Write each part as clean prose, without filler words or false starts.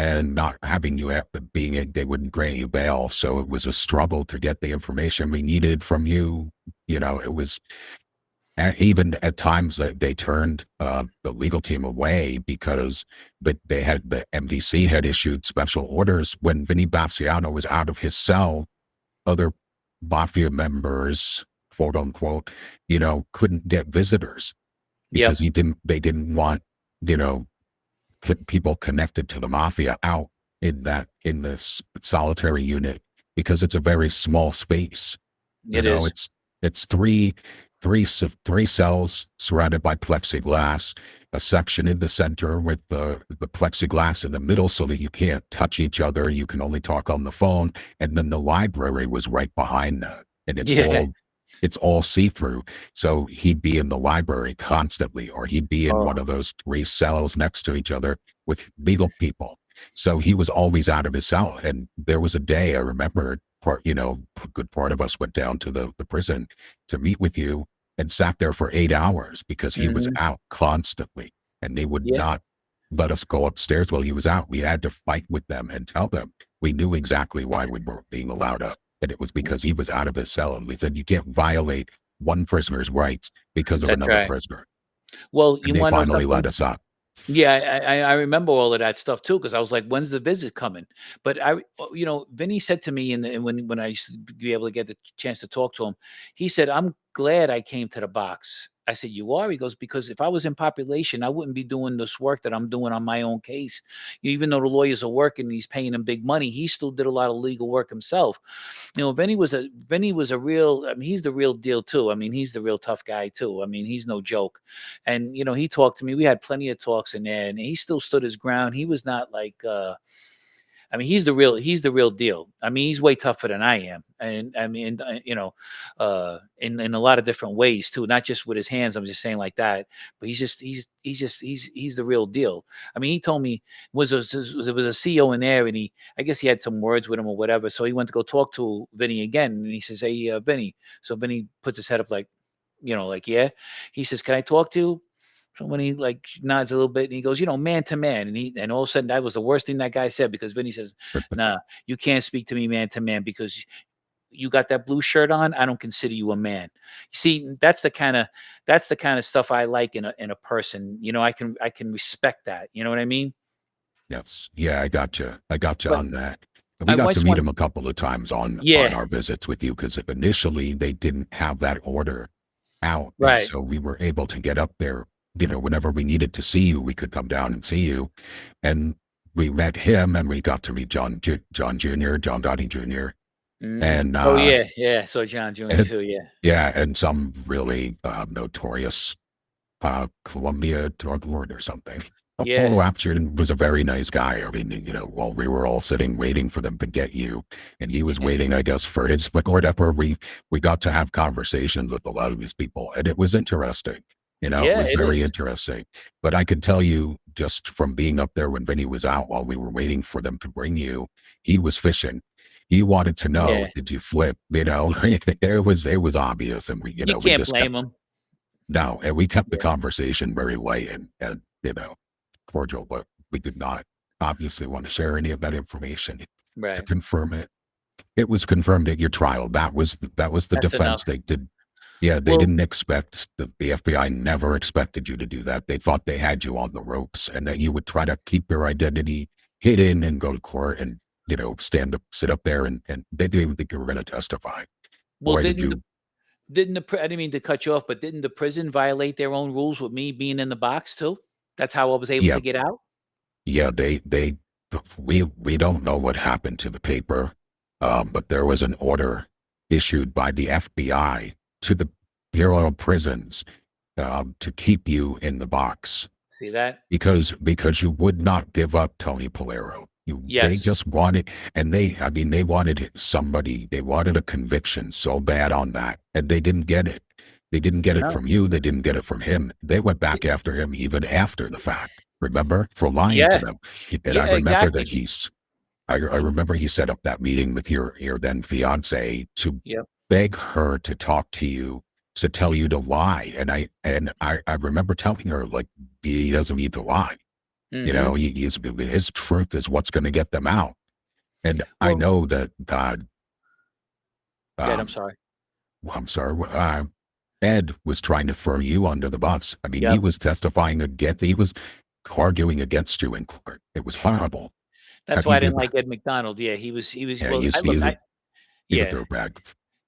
and not having you they wouldn't grant you bail. So it was a struggle to get the information we needed from you. It was even at times that they turned the legal team away because the MDC had issued special orders when Vinny Baciano was out of his cell. Other Mafia members, quote unquote, couldn't get visitors because they didn't want, people connected to the Mafia out in this solitary unit, because it's a very small space. It is. It's three cells surrounded by plexiglass, a section in the center with the plexiglass in the middle so that you can't touch each other. You can only talk on the phone. And then the library was right behind that. And it's all see-through. So he'd be in the library constantly, or he'd be in one of those 3 cells next to each other with legal people. So he was always out of his cell. And there was a day I remember, a good part of us went down to the prison to meet with you and sat there for 8 hours because he was out constantly, and they would not let us go upstairs while he was out. We had to fight with them and tell them we knew exactly why we weren't being allowed up. And it was because he was out of his cell. And we said, you can't violate one prisoner's rights because of another prisoner. Well, and they finally let us up. Yeah, I remember all of that stuff too, because I was like, when's the visit coming? But Vinny said to me, and when I used to be able to get the chance to talk to him, he said, I'm glad I came to the box. I said, you are? He goes, because if I was in population, I wouldn't be doing this work that I'm doing on my own case. Even though the lawyers are working, he's paying them big money, he still did a lot of legal work himself. Vinny was a real, I mean, he's the real deal too. I mean, he's the real tough guy too. I mean, he's no joke. And, he talked to me. We had plenty of talks in there, and he still stood his ground. He was not like, I mean, he's the real deal. I mean, he's way tougher than I am. And I mean, in a lot of different ways too, not just with his hands. I'm just saying like that, but he's the real deal. I mean, he told me there was a CEO in there, and I guess he had some words with him or whatever. So he went to go talk to Vinny again, and he says, hey, Vinny. So Vinny puts his head up like, yeah. He says, can I talk to you? So when he like nods a little bit and he goes, man to man, and all of a sudden that was the worst thing that guy said, because Vinny says, nah, you can't speak to me man to man because you got that blue shirt on. I don't consider you a man. You see, that's the kind of stuff I like in a person. I can respect that. You know what I mean? Yes. Yeah, I got you on that. And we got to meet him a couple of times on our visits with you, because initially they didn't have that order out. Right. And so we were able to get up there. Whenever we needed to see you, we could come down and see you. And we met him, and we got to meet John Jr., John Gotti Jr. And yeah. So John Jr. too, yeah. Yeah, and some really notorious Columbia drug lord or something. Polo Aption was a very nice guy. I mean, while we were all sitting waiting for them to get you, and he was waiting, I guess, for his or whatever, we got to have conversations with a lot of these people, and it was interesting. It was very interesting. But I could tell you, just from being up there when Vinny was out while we were waiting for them to bring you, he was fishing. He wanted to know, did you flip? It was obvious, and we, you can't blame him. No, and we kept the conversation very light and cordial, but we did not obviously want to share any of that information to confirm it. It was confirmed at your trial. That was the defense enough. they did. Yeah, they didn't expect, the FBI never expected you to do that. They thought they had you on the ropes, and that you would try to keep your identity hidden and go to court and, sit up there, and they didn't even think you were going to testify. Well, I didn't mean to cut you off, but didn't the prison violate their own rules with me being in the box too? That's how I was able to get out? Yeah, we don't know what happened to the paper, but there was an order issued by the FBI to the Bureau of Prisons to keep you in the box. See that? Because you would not give up Tony Polero. They just wanted, and they wanted somebody, they wanted a conviction so bad on that, and they didn't get it. They didn't get it from you. They didn't get it from him. They went back after him even after the fact. Remember, for lying to them. And I remember that I remember he set up that meeting with your then fiance to beg her to talk to you, to tell you to lie. And I remember telling her, like, he doesn't need to lie. You Mm-hmm. know, his truth is what's going to get them out. And I Well, know that God, good. I'm um, sorry. well, I'm sorry, Ed was trying to throw you under the bus. I mean, he Yep. was testifying against, he was arguing against you in court. It was horrible. That's How'd why he I do didn't that? like Ed McDonald. Yeah, he was. Yeah, Well, I look. he's a Yeah, dirtbag.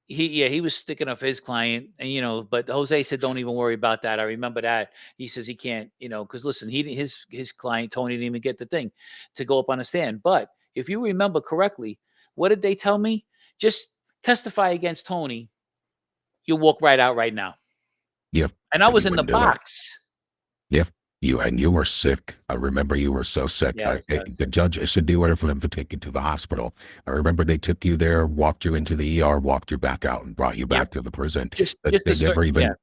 he was sticking up for his client, and but Jose said, "Don't even worry about that." I remember that. He says he can't, because listen, his client Tony didn't even get the thing to go up on a stand. But if you remember correctly, what did they tell me? Just testify against Tony. You'll walk right out right now. Yeah, And I but was you in the wouldn't do it. box. If you were sick. I remember you were so sick. Yes, yes. The judge should do whatever for them to take you to the hospital. I remember they took you there, walked you into the ER, walked you back out, and brought you Yep. back to the prison. But Just a they never certain. Yeah. even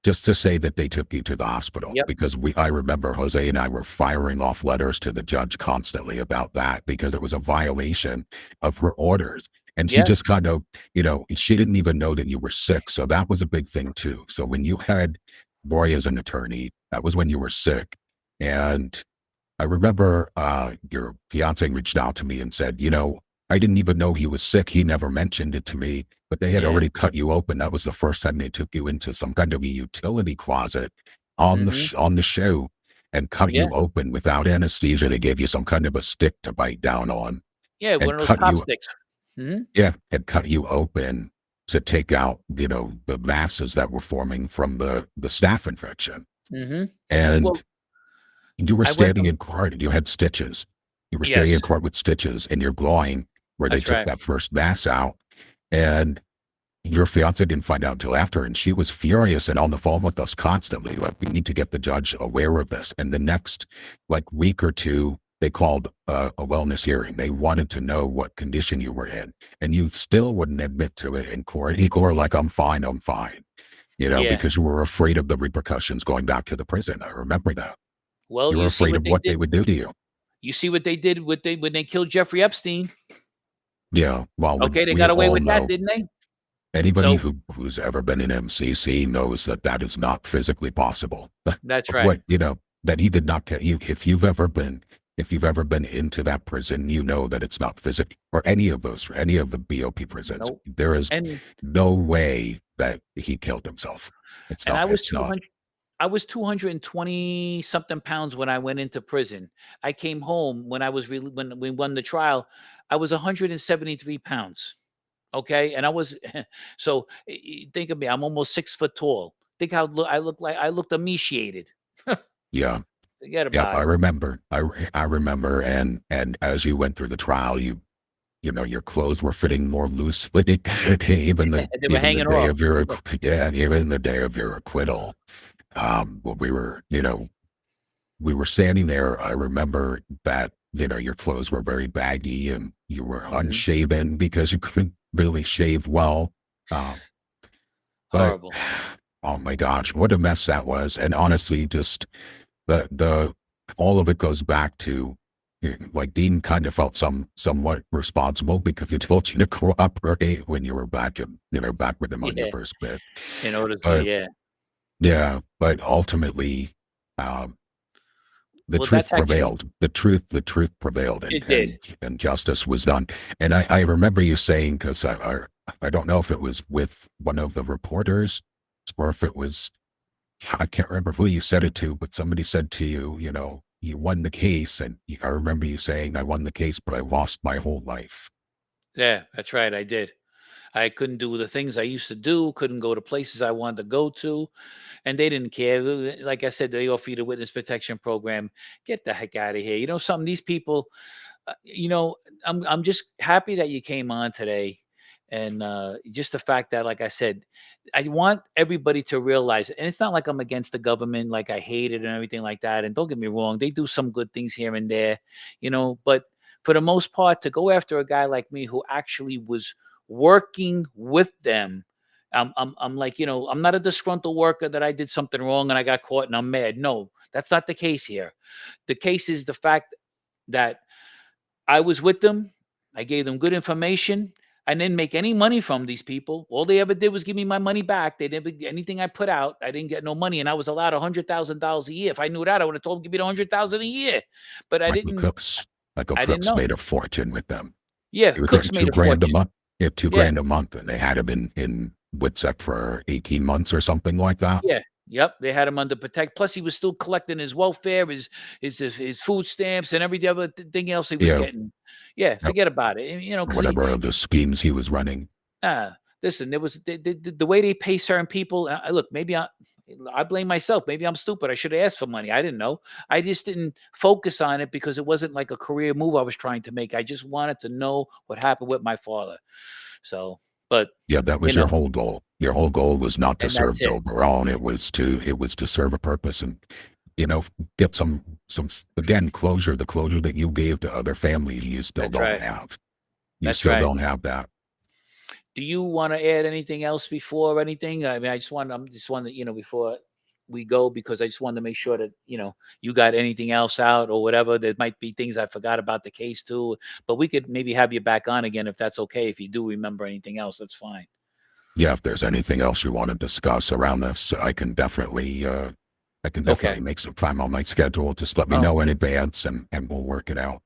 just to say that they took you to the hospital Yep. because I remember Jose and I were firing off letters to the judge constantly about that because it was a violation of her orders. And she Yes. just kind of, she didn't even know that you were sick. So that was a big thing too. So when you had Roy as an attorney, that was when you were sick. And I remember your fiance reached out to me and said, I didn't even know he was sick. He never mentioned it to me, but they had Yeah. already cut you open. That was the first time they took you into some kind of a utility closet on Hmm. on the show and cut Yeah. you open without anesthesia. They gave you some kind of a stick to bite down on Yeah. One and of those cut pop you, sticks. Hmm. yeah, and cut you open to take out, the masses that were forming from the staph infection. Hmm. And Well, you were I went standing from. in court and you had stitches. You were standing in Yes, court with stitches in your groin where they that's took right. that first mass out. And your fiance didn't find out until after, and she was furious and on the phone with us constantly. Like, we need to get the judge aware of this. And the next week or two, they called a wellness hearing. They wanted to know what condition you were in, and you still wouldn't admit to it in court. You were like, I'm fine, I'm fine, Yeah. because you were afraid of the repercussions going back to the prison. I remember that. Well, You were you see afraid what of they what they did. would do to you. You see what they did with when they killed Jeffrey Epstein. Yeah, well, Okay, they we got away all with that, know. didn't they? Anybody So who's ever been in MCC knows that that is not physically possible. that's right. What that he did not get you. If you've ever been into that prison, you know that it's not physical or any of the BOP prisons. Nope. There is And no way that he killed himself. It's and not. I was It's not. 200. I was 220 something pounds when I went into prison. I came home when I was when we won the trial. I was 173 pounds. Okay, and I was so think of me. I'm almost 6 foot tall. Think how I look like. I looked emaciated. Yeah. Forget Yep. about I it. remember. I remember. And as you went through the trial, your clothes were fitting more loosely. even the They were even the hanging day off. of your yeah, even the day of your acquittal. When we were standing there. I remember that your clothes were very baggy and you were Hmm. unshaven because you couldn't really shave well. Um, but Horrible. oh my gosh, what a mess that was! And honestly, just the all of it goes back to like Dean kind of felt somewhat responsible because he told you to cooperate when you were back and back with him on your Yeah. first bit. In order to, But yeah. yeah, but ultimately, um, the Well, truth that's actually prevailed. The truth prevailed, and it did. justice was done. And I remember you saying because I don't know if it was with one of the reporters or if it was I can't remember who you said it to, but somebody said to you, you won the case, and I remember you saying, "I won the case, but I lost my whole life." Yeah, that's right. I did. I couldn't do the things I used to do, couldn't go to places I wanted to go to, and they didn't care. Like I said, they offer you the witness protection program. Get the heck out of here. Something these people, I'm just happy that you came on today. And just the fact that, like I said, I want everybody to realize, and it's not like I'm against the government, like I hate it and everything like that. And don't get me wrong, they do some good things here and there, but for the most part, to go after a guy like me who actually was working with them, I'm like, I'm not a disgruntled worker that I did something wrong and I got caught and I'm mad. No, that's not the case here. The case is the fact that I was with them. I gave them good information. I didn't make any money from these people. All they ever did was give me my money back. They never anything I put out. I didn't get no money, and I was allowed $100,000 a year. If I knew that, I would have told them give me the 100,000 a year. But I Michael didn't. Cooks. Michael I didn't Cooks know. made a fortune with them. Yeah, He was Cooks getting made two a grand a fortune. month. He had two Yeah, grand a month, and they had him in Witsec for 18 months or something like that. yeah, yep. They had him under protect. Plus, he was still collecting his welfare, his food stamps, and every other thing else he was Yeah. getting. Yeah, Yep. forget about it. You know, because Whatever the schemes he was running. listen, there was the way they pay certain people. Look, maybe I blame myself. Maybe I'm stupid. I should have asked for money. I didn't know. I just didn't focus on it because it wasn't like a career move I was trying to make. I just wanted to know what happened with my father. So, but Yeah, that you was your know, whole goal. Your whole goal was not to and that's serve it. Joe Barone. It was to serve a purpose and, you know, get some again closure. The closure that you gave to other families, you still That's don't right. have. You That's still right. don't have that. Do you want to add anything else before anything? I mean, I'm just want to, before we go, because I just wanted to make sure that, you got anything else out or whatever. There might be things I forgot about the case too, but we could maybe have you back on again if that's okay. If you do remember anything else, that's fine. Yeah, if there's anything else you want to discuss around this, I can Okay. definitely make some time on my schedule. Just let me Oh, know in advance and we'll work it out.